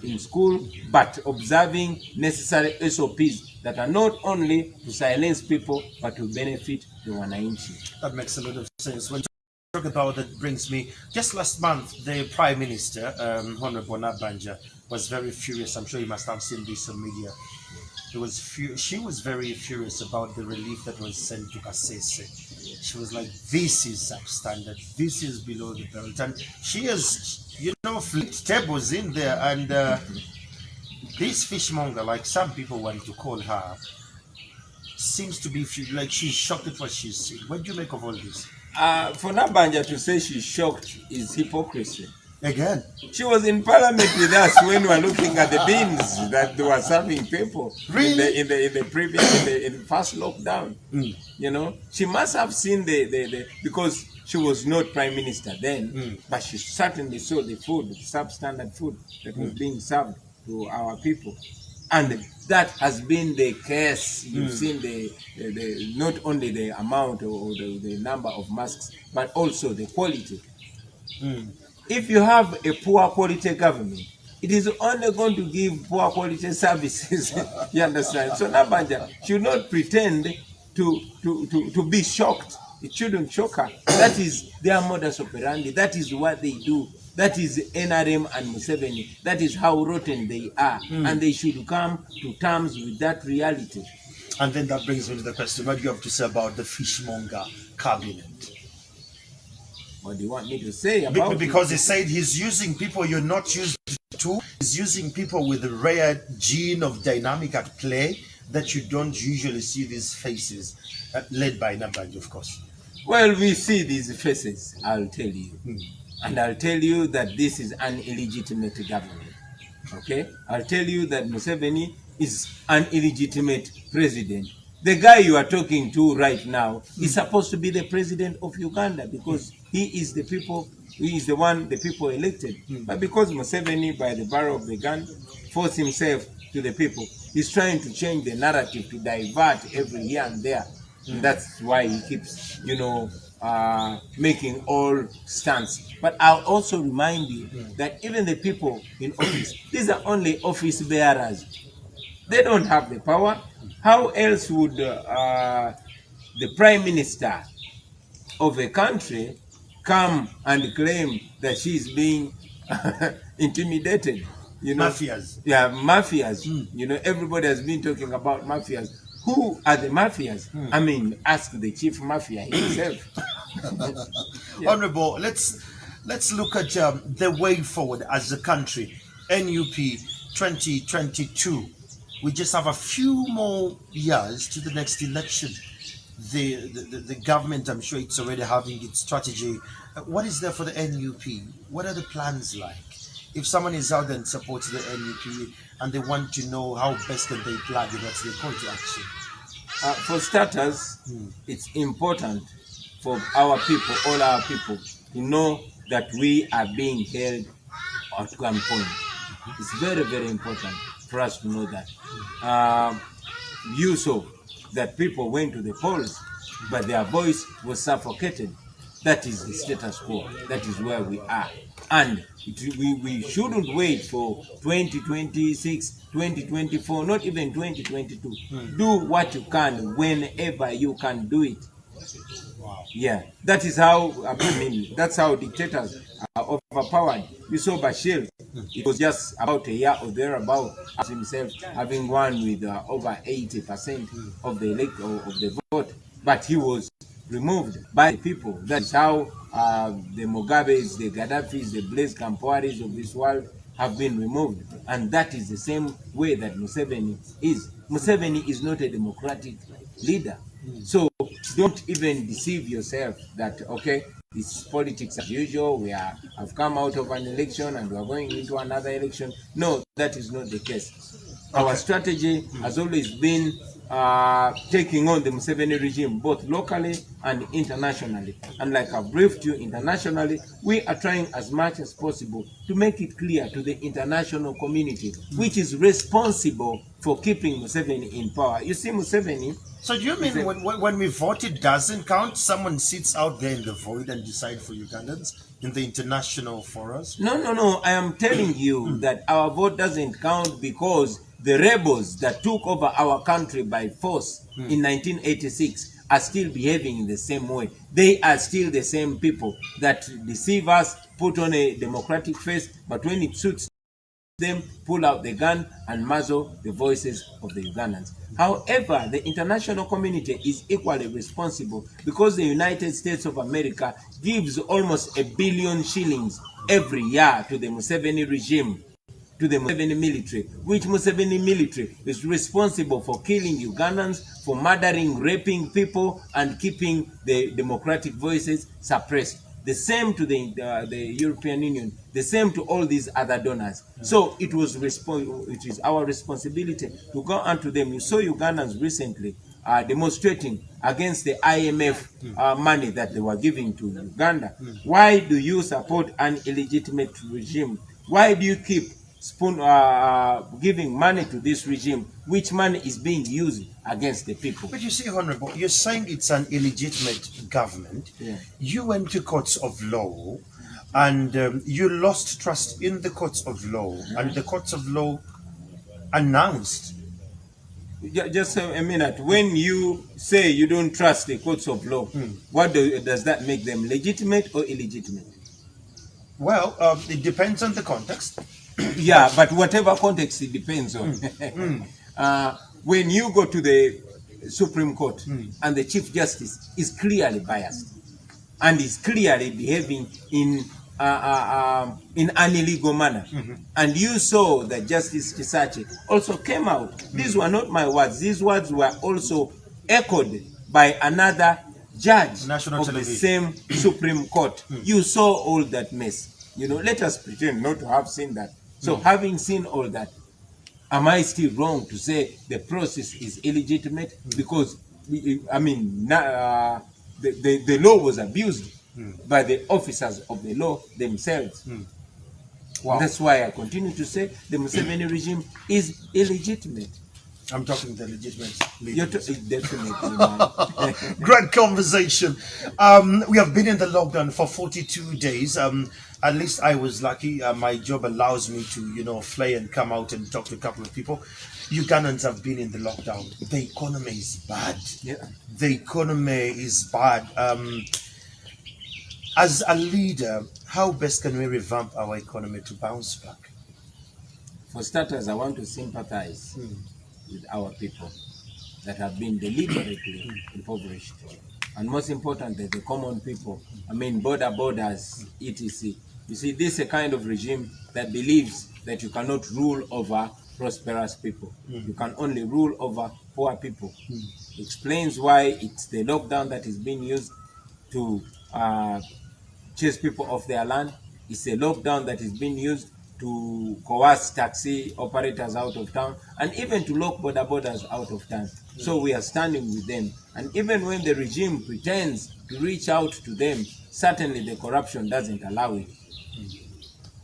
in school, but observing necessary SOPs that are not only to silence people, but to benefit the wananchi. That makes a lot of sense. When you talk about that brings me, just last month, the Prime Minister, Honorable Nabanja, was very furious. I'm sure you must have seen this on media. She was very furious about the relief that was sent to Kasese. She was like, this is substandard, this is below the belt. And she has, flipped tables in there. And this fishmonger, like some people want to call her, seems to be like she's shocked at what she's seeing. What do you make of all this? For Nabanja to say she's shocked is hypocrisy. Again, she was in parliament with us when we were looking at the bins that they were serving people. Really? in the previous in the first lockdown. She must have seen the because she was not prime minister then, but she certainly saw the food, the substandard food that was being served to our people. And that has been the case. You've seen the not only the amount or the number of masks, but also the quality. If you have a poor quality government, it is only going to give poor quality services. You understand? So Nabanja should not pretend to be shocked. It shouldn't shock her. That is their modus operandi. That is what they do. That is NRM and Museveni. That is how rotten they are. And they should come to terms with that reality. And then that brings me to the question, what do you have to say about the fishmonger cabinet? What do you want me to say about Because he said he's using people you're not used to. He's using people with a rare gene of dynamic at play that you don't usually see these faces, led by Nabanja, of course. Well, we see these faces, I'll tell you. And I'll tell you that this is an illegitimate government. Okay? I'll tell you that Museveni is an illegitimate president. The guy you are talking to right now is supposed to be the president of Uganda because he is the one the people elected. But because Museveni, by the barrel of the gun, forced himself to the people, he's trying to change the narrative to divert every here and there. And that's why he keeps, making all stunts. But I'll also remind you that even the people in office, these are only office bearers. They don't have the power. How else would the prime minister of a country come and claim that she's being intimidated? Mafias. Yeah, mafias. Everybody has been talking about mafias. Who are the mafias? I mean, ask the chief mafia himself. Honorable, let's look at the way forward as a country. NUP 2022. We just have a few more years to the next election. The government, I'm sure it's already having its strategy. What is there for the NUP? What are the plans like? If someone is out there and supports the NUP and they want to know how best can they plan, what's their call to action? For starters, it's important for our people, all our people, to know that we are being held at gunpoint. It's very, very important for us to know that. You saw that people went to the polls, but their voice was suffocated. That is the status quo. That is where we are. And we shouldn't wait for 2026, 2024, not even 2022. Do what you can whenever you can do it. Wow. Yeah, that is how, that's how dictators are overpowered. You saw Bashir, it was just about a year or thereabout, as himself having won with over 80% of the vote, but he was removed by the people. That's how the Mugabes, the Gaddafis, the Blaise Compaorés of this world have been removed. And that is the same way that Museveni is. Museveni is not a democratic leader. So don't even deceive yourself that, okay, it's politics as usual, have come out of an election and we are going into another election. No, that is not the case. Our strategy has always been taking on the Museveni regime, both locally and internationally. And like I briefed you, internationally, we are trying as much as possible to make it clear to the international community, which is responsible for keeping Museveni in power. You see, Museveni... So do you mean when we vote, it doesn't count? Someone sits out there in the void and decides for Ugandans in the international forums? No. I am telling you that our vote doesn't count because the rebels that took over our country by force in 1986 are still behaving in the same way. They are still the same people that deceive us, put on a democratic face, but when it suits them, pull out the gun and muzzle the voices of the Ugandans. However, the international community is equally responsible because the United States of America gives almost $1 billion every year to the Museveni regime, to the Museveni military, which Museveni military is responsible for killing Ugandans, for murdering, raping people, and keeping the democratic voices suppressed. The same to the European Union, the same to all these other donors. So it is our responsibility to go onto them. You saw Ugandans recently demonstrating against the IMF money that they were giving to Uganda. Why do you support an illegitimate regime? Why do you keep giving money to this regime, which money is being used against the people? But you see, Honorable, you're saying it's an illegitimate government. Yeah. You went to courts of law and you lost trust in the courts of law, and the courts of law announced. Just a minute. When you say you don't trust the courts of law, what does that make them, legitimate or illegitimate? Well, it depends on the context. Yeah, but whatever context it depends on. When you go to the Supreme Court and the Chief Justice is clearly biased and is clearly behaving in an illegal manner, and you saw that Justice Chisache also came out. These were not my words. These words were also echoed by another judge National of television. the same Supreme Court. You saw all that mess. You know, let us pretend not to have seen that. So having seen all that, am I still wrong to say the process is illegitimate? Because, I mean, the law was abused by the officers of the law themselves. Wow. That's why I continue to say the Museveni regime is illegitimate. I'm talking the legitimate. You're definitely, man. Great conversation. We have been in the lockdown for 42 days. At least I was lucky. My job allows me to, fly and come out and talk to a couple of people. Ugandans have been in the lockdown. The economy is bad. Yeah. The economy is bad. As a leader, how best can we revamp our economy to bounce back? For starters, I want to sympathize with our people that have been deliberately impoverished. And most importantly, the common people. I mean, borders, etc. You see, this is a kind of regime that believes that you cannot rule over prosperous people. You can only rule over poor people. Explains why it's the lockdown that is being used to chase people off their land. It's a lockdown that is being used to coerce taxi operators out of town, and even to lock borders out of town. So we are standing with them. And even when the regime pretends to reach out to them, certainly the corruption doesn't allow it.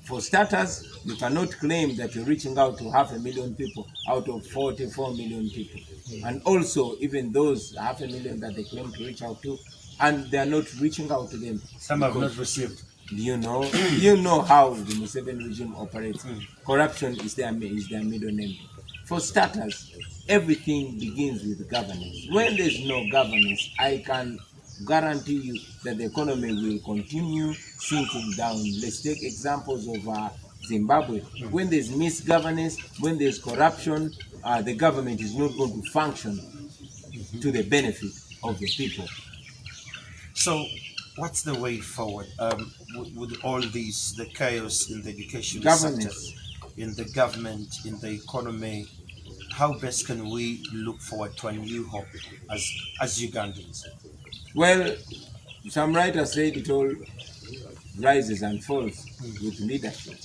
For starters, you cannot claim that you're reaching out to 500,000 people out of 44 million people. And also, even those 500,000 that they claim to reach out to, and they are not reaching out to them. Some have not received. You know how the Museveni regime operates. Corruption is their middle name. For starters, everything begins with governance. When there's no governance, I can guarantee you that the economy will continue sinking down. Let's take examples of Zimbabwe. When there's misgovernance, when there's corruption, the government is not going to function to the benefit of the people. So, what's the way forward with all these, the chaos in the education sector, in the government, in the economy? How best can we look forward to a new hope as Ugandans? Well, some writers said it all rises and falls with leadership,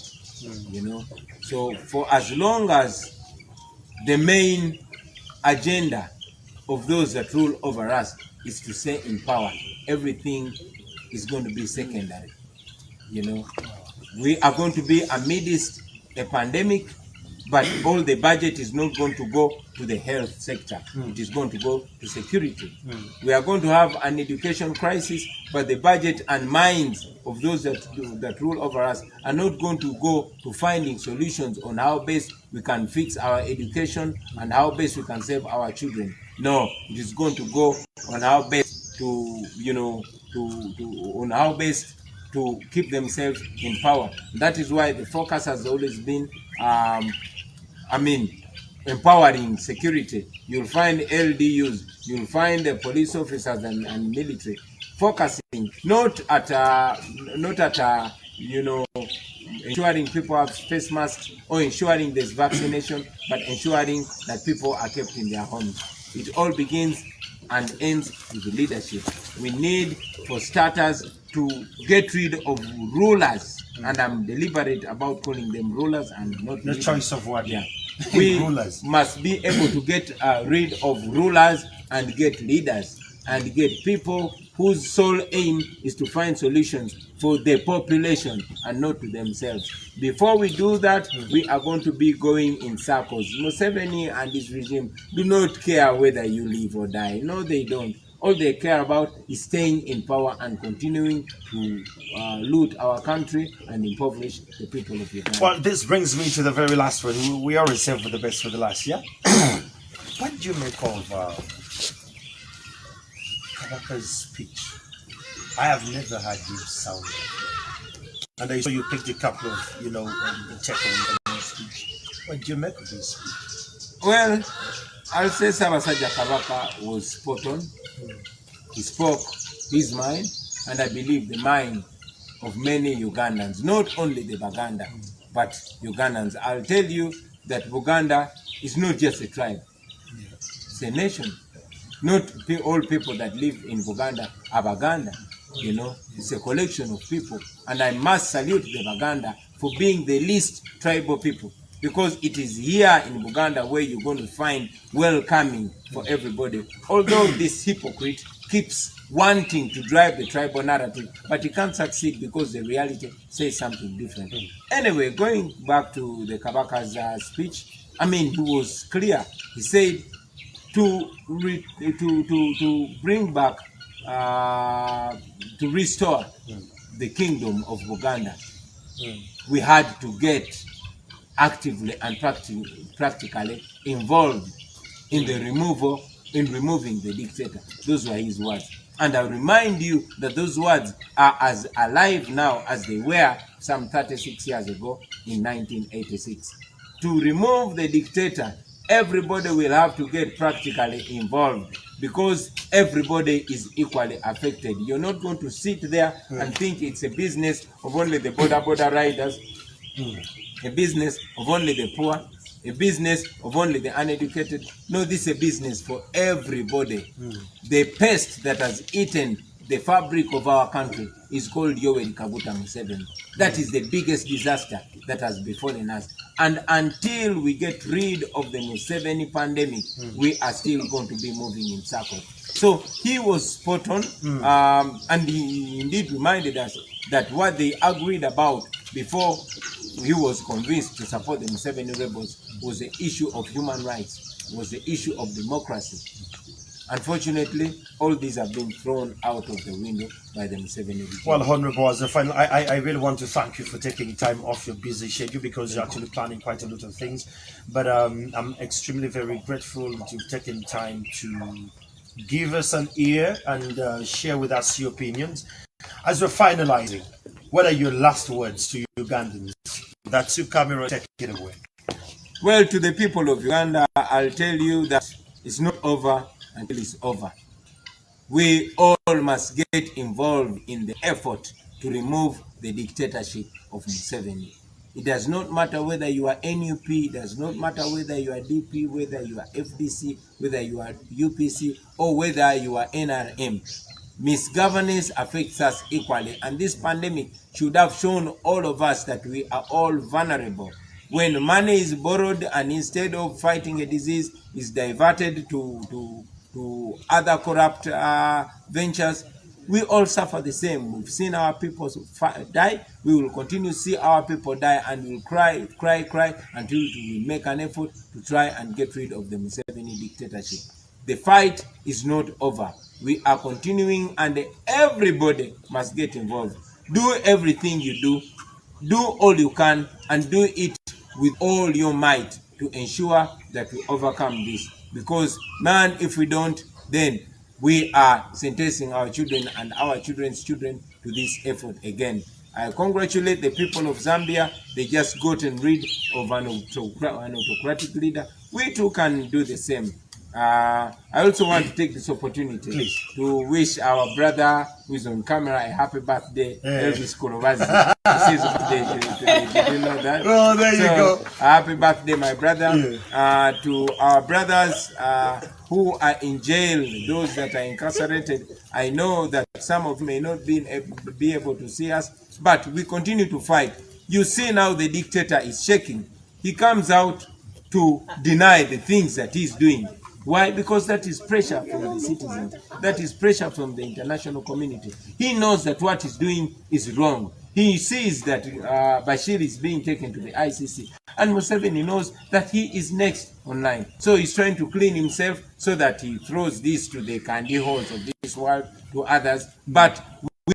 So for as long as the main agenda of those that rule over us is to stay in power. Everything is going to be secondary. You know, we are going to be amidst a pandemic, but all the budget is not going to go to the health sector. It is going to go to security. We are going to have an education crisis, but the budget and minds of those that rule over us are not going to go to finding solutions on how best we can fix our education and how best we can save our children. No, it is going to go on how best to, you know, on how best to keep themselves in power. That is why the focus has always been, empowering security. You'll find LDUs, you'll find the police officers and military focusing not at ensuring people have face masks or ensuring there's vaccination, but ensuring that people are kept in their homes. It all begins and ends with leadership. We need, for starters, to get rid of rulers, and I'm deliberate about calling them rulers and not The leaders. choice of word. Yeah. We Rulers. must be able to get rid of rulers and get leaders and get people whose sole aim is to find solutions for the population and not to themselves. Before we do that, we are going to be going in circles. Museveni and his regime do not care whether you live or die. No, they don't. All they care about is staying in power and continuing to loot our country and impoverish the people of Uganda. Well, this brings me to the very last one. We always save for the best for the last, yeah? What do you make of Kabaka's speech? I have never heard this sound. And I saw you picked a couple of, check on his speech. What do you make of this speech? Well, I'll say Ssaabasajja Kabaka was spot on. He spoke his mind, and I believe the mind of many Ugandans, not only the Baganda, but Ugandans. I'll tell you that Buganda is not just a tribe, it's a nation. Not all people that live in Buganda are Baganda, it's a collection of people. And I must salute the Baganda for being the least tribal people, because it is here in Buganda where you're going to find welcoming for everybody. Although this hypocrite keeps wanting to drive the tribal narrative, but he can't succeed because the reality says something different. Anyway, going back to the Kabaka's speech, he was clear. He said to bring back, to restore the kingdom of Buganda, we had to get actively and practically involved in the removing the dictator. Those were his words. And I remind you that those words are as alive now as they were some 36 years ago in 1986. To remove the dictator, everybody will have to get practically involved, because everybody is equally affected. You're not going to sit there and think it's a business of only the border riders, a business of only the poor, a business of only the uneducated. No, this is a business for everybody. The pest that has eaten the fabric of our country is called Yoweri Kaguta Museveni. That is the biggest disaster that has befallen us. And until we get rid of the Museveni pandemic, we are still going to be moving in circles. So he was spot on, and he indeed reminded us that what they agreed about before he was convinced to support the Museveni rebels was the issue of human rights, was the issue of democracy. Unfortunately, all these have been thrown out of the window by the Museveni regime. Well, Honorable, as a final, I really want to thank you for taking time off your busy schedule, because you're actually planning quite a lot of things. But I'm extremely very grateful that you've taken time to give us an ear and share with us your opinions. As we're finalizing, what are your last words to Ugandans? That's your camera, take it away. Well, to the people of Uganda, I'll tell you that it's not over until it's over. We all must get involved in the effort to remove the dictatorship of Museveni. It does not matter whether you are NUP, it does not matter whether you are DP, whether you are FDC, whether you are UPC, or whether you are NRM. Misgovernance affects us equally, and this pandemic should have shown all of us that we are all vulnerable. When money is borrowed and instead of fighting a disease is diverted to to other corrupt ventures, we all suffer the same. We've seen our people die. We will continue to see our people die, and we'll cry until we make an effort to try and get rid of the Museveni dictatorship. The fight is not over. We are continuing, and everybody must get involved. Do everything you do all you can, and do it with all your might to ensure that we overcome this. Because, man, if we don't, then we are sentencing our children and our children's children to this effort again. I congratulate the people of Zambia. They just gotten rid of an autocratic leader. We too can do the same. I also want to take this opportunity to wish our brother who is on camera a happy birthday, Elvis Kolobazi. It's his birthday. Did you know that? Oh, there you go. Happy birthday, my brother. To our brothers who are in jail, those that are incarcerated. I know that some of you may not be able to see us, but we continue to fight. You see now the dictator is shaking. He comes out to deny the things that he's doing. Why? Because that is pressure from the citizens. That is pressure from the international community. He knows that what he's doing is wrong. He sees that Bashir is being taken to the ICC. And Museveni knows that he is next online. So he's trying to clean himself so that he throws this to the candy holes of this world, to others. But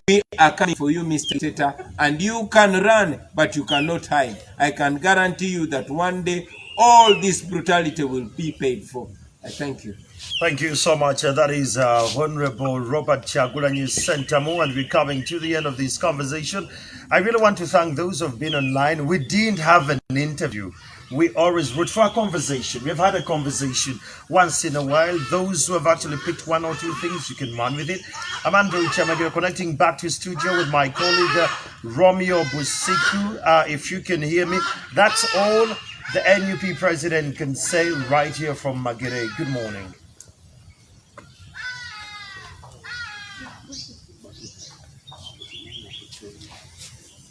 we are coming for you, Mr. Dictator, and you can run, but you cannot hide. I can guarantee you that one day all this brutality will be paid for. I thank you. Thank you so much. That is Honorable Robert Kyagulanyi Ssentamu, and we're coming to the end of this conversation. I really want to thank those who have been online. We didn't have an interview. We always root for a conversation. We've had a conversation once in a while. Those who have actually picked one or two things, you can run with it. I'm Andrew Chamagere, connecting back to studio with my colleague Romeo Busiku. If you can hear me, that's all the NUP president can say right here from Magere. Good morning.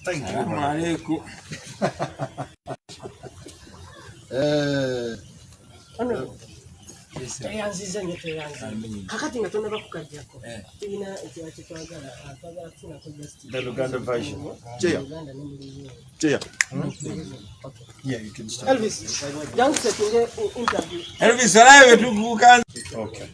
Thank you. Teyanziza nnyo teyanziza kakati nga tonaba kukajjako tulina kyetwagala kufuna ko justice The Uganda version. Uganda ne mu Yeah, you can start. Elvis jangu setunge interview Elvis, alive to Okay.